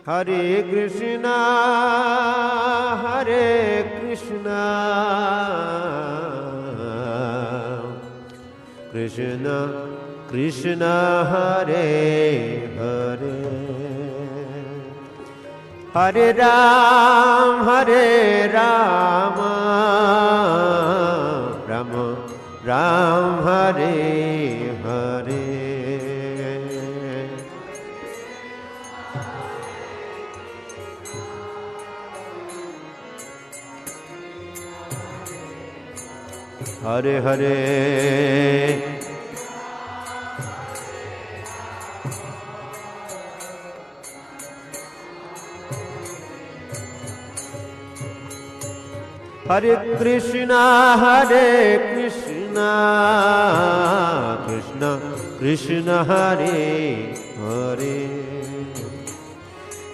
Hare Krishna, Hare Krishna, Krishna Krishna, Hare Hare, Hare Ram, Hare Rama, Rama Ram, Hare Hare. Hare Hare, Hare Krishna, Hare Krishna, Krishna Krishna, Hare Hare,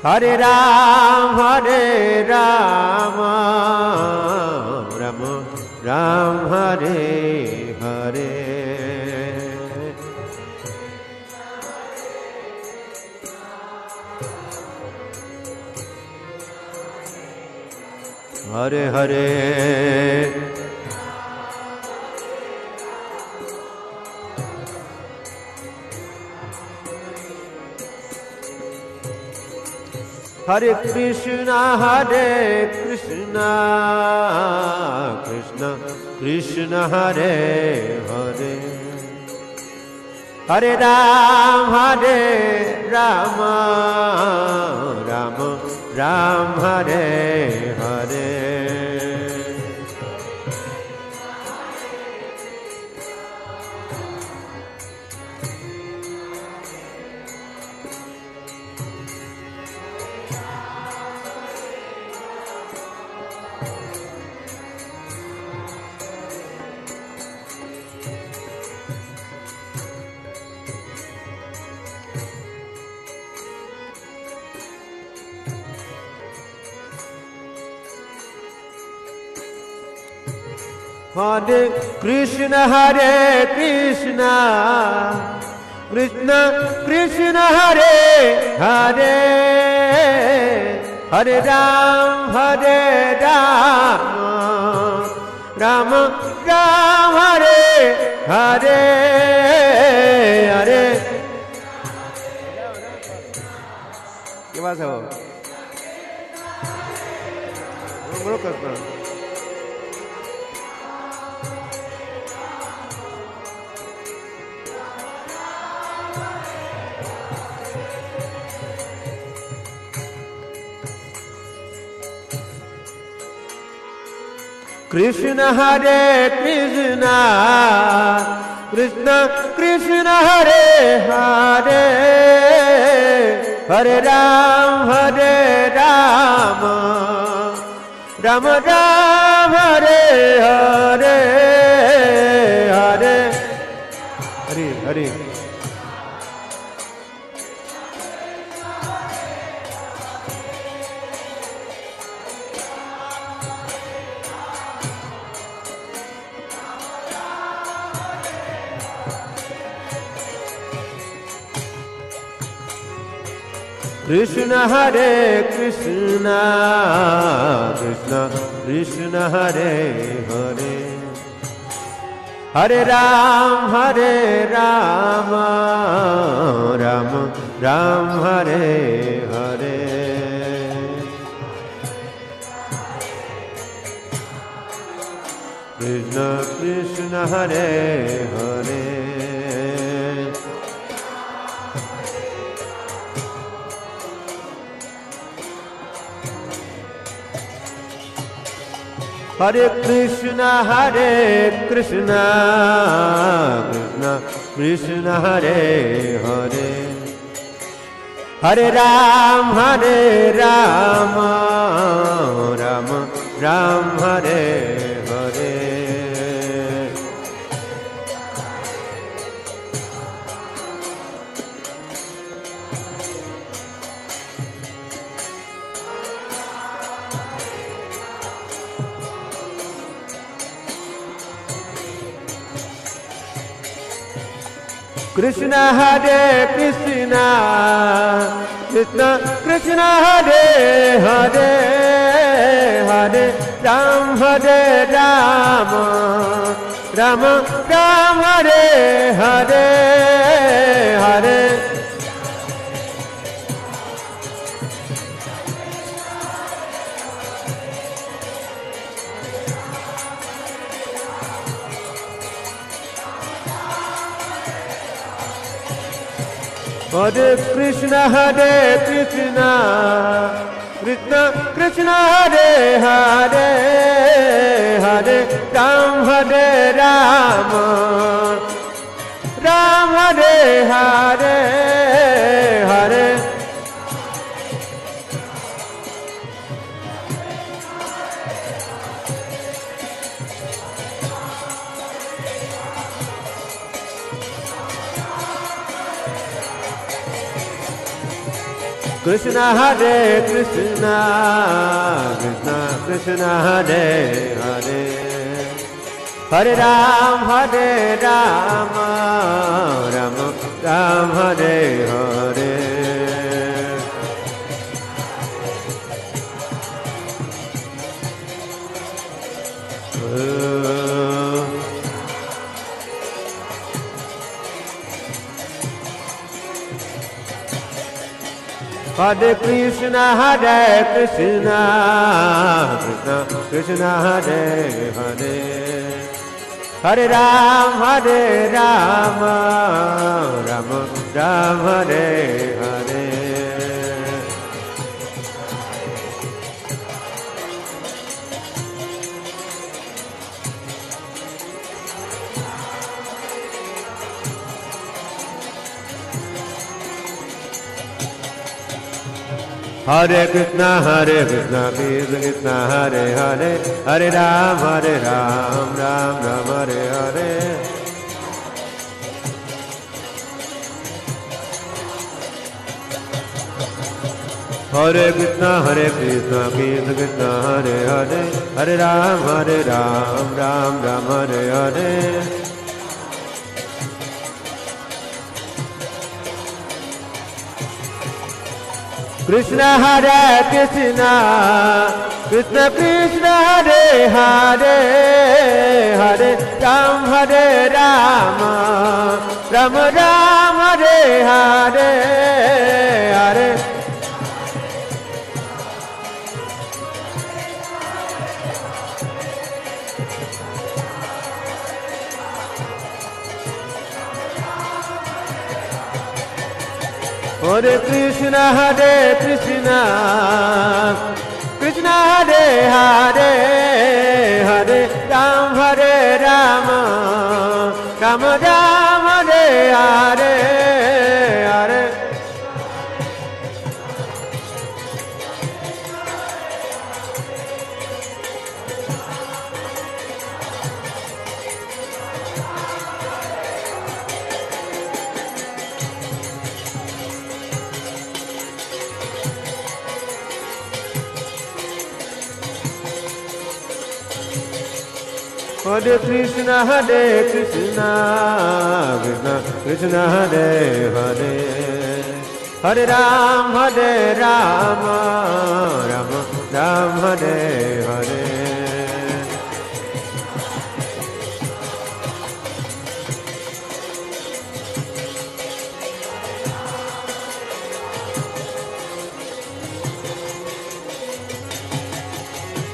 Hare Ram, Hare Rama, Rama Ram, Hare Hare. Hare Hare, Hare Krishna, Hare Krishna, Krishna Krishna, Hare Hare, Hare Ram, Hare Rama, Rama Ram, Hare Hare. Hare Krishna, Hare Krishna, Krishna Krishna, Hare Hare, Hare Ram, Hare Rama, Rama Ram, Hare Hare, Hare. કેવા છો? બોલો Krishna. Krishna, Hare Krishna, Krishna Krishna, Hare Hare, Hare Ram, Hare Rama, Rama Ram, Hare Hare, Hare Hare Hare. Krishna, Hare Krishna, Krishna Krishna, Hare Hare, Hare Ram, Hare Rama, Rama Ram, Hare Hare. Krishna Krishna, Hare Hare, Hare Krishna, Hare Krishna, Krishna Krishna, Hare Hare, Hare Ram, Hare Rama, Rama Ram, Hare Hare. Krishna Hare Krishna, Krishna Krishna Hare Hare, Hare Ram Hare Rama, Rama Ram Hare Hare, Hare Hare Krishna Krishna Krishna Hare Hare, Hare Ram Hare Rama, Ram Hare Hare, Hare Krishna Hare Krishna, Krishna Krishna Hare Hare, Hare Ram Hare Rama, Rama Ram Hare Hare. Hare Krishna Krishna Krishna Hare Hare, Hare Ram Hare Rama, Rama Ram Hare Hare. Hare Krishna Krishna Krishna Hare Hare, Hare Ram Ram Ram Hare Hare. Hare Krishna Krishna Krishna Hare Hare, Hare Ram Ram Ram Hare Hare. Krishna Hare Krishna, Krishna Krishna Hare Hare, Hare Ram Rama, Rama Ram Hare Hare, Hare Hare Krishna Krishna Hare Hare, Hare Ram Rama, Rama Ram Hare Hare, Hare Hare Krishna Krishna Krishna Hare Hare, Hare Ram Rama, Rama Ram Hare Hare.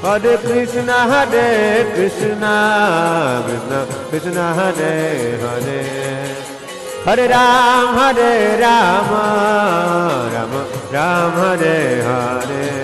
Hare Krishna Krishna Krishna Hare Hare, Hare Ram Rama, Rama Ram Hare Hare.